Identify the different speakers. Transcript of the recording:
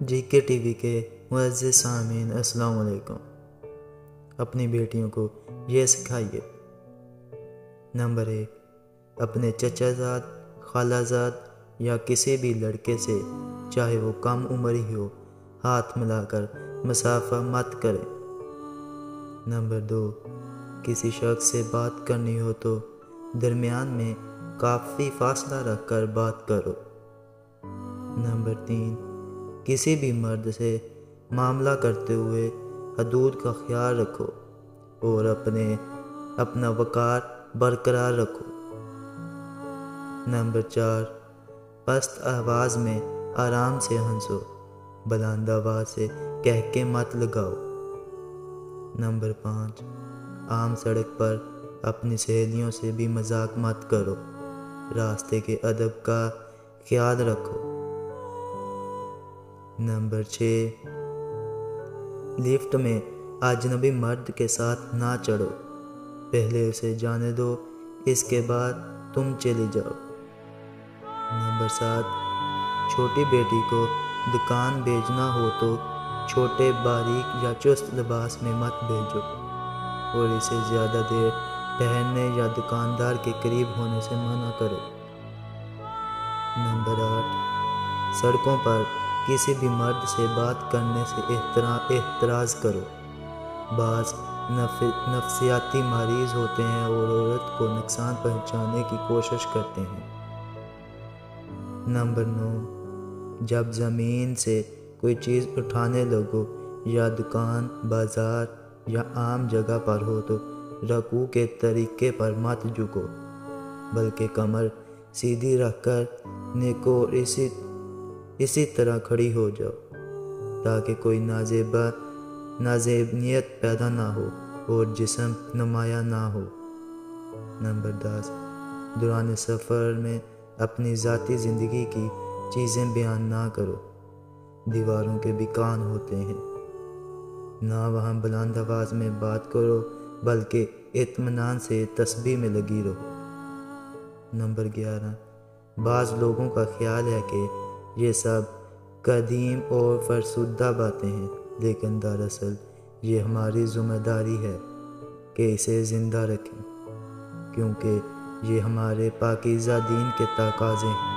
Speaker 1: جی کے T V کے معزز سامعین السلام علیکم۔ اپنی بیٹیوں کو یہ سکھائیے۔ نمبر 1، اپنے چچا زاد، خالہ زاد یا کسی بھی لڑکے سے چاہے وہ کم عمر ہی ہو ہاتھ ملا کر مصافحہ مت کریں۔ نمبر 2، کسی شخص سے بات کرنی ہو تو درمیان میں کافی فاصلہ رکھ کر بات کرو۔ نمبر 3، کسی بھی مرد سے معاملہ کرتے ہوئے حدود کا خیال رکھو اور اپنا وقار برقرار رکھو۔ نمبر 4، پست آواز میں آرام سے ہنسو، بلند آواز سے کہکے مت لگاؤ۔ نمبر 5، عام سڑک پر اپنی سہیلیوں سے بھی مذاق مت کرو، راستے کے ادب کا خیال رکھو۔ نمبر 6، لفٹ میں اجنبی مرد کے ساتھ نہ چڑھو، پہلے اسے جانے دو، اس کے بعد تم چلی جاؤ۔ نمبر 7، چھوٹی بیٹی کو دکان بھیجنا ہو تو چھوٹے باریک یا چست لباس میں مت بھیجو اور اسے زیادہ دیر ٹہلنے یا دکاندار کے قریب ہونے سے منع کرو۔ نمبر 8، سڑکوں پر کسی بھی مرد سے بات کرنے سے احتراز کرو، بعض نفسیاتی مریض ہوتے ہیں اور عورت کو نقصان پہنچانے کی کوشش کرتے ہیں۔ نمبر 9، جب زمین سے کوئی چیز اٹھانے لگو یا دکان، بازار یا عام جگہ پر ہو تو رکوع کے طریقے پر مت جھکو، بلکہ کمر سیدھی رکھ کر نیکو اور اسی طرح کھڑی ہو جاؤ تاکہ کوئی نازیبنیت پیدا نہ ہو اور جسم نمایاں نہ ہو۔ نمبر 10، دوران سفر میں اپنی ذاتی زندگی کی چیزیں بیان نہ کرو، دیواروں کے بھی کان ہوتے ہیں، نہ وہاں بلند آواز میں بات کرو بلکہ اطمینان سے تسبیح میں لگی رہو۔ نمبر 11، بعض لوگوں کا خیال ہے کہ یہ سب قدیم اور فرسودہ باتیں ہیں، لیکن دراصل یہ ہماری ذمہ داری ہے کہ اسے زندہ رکھیں، کیونکہ یہ ہمارے پاکیزہ دین کے تقاضے ہیں۔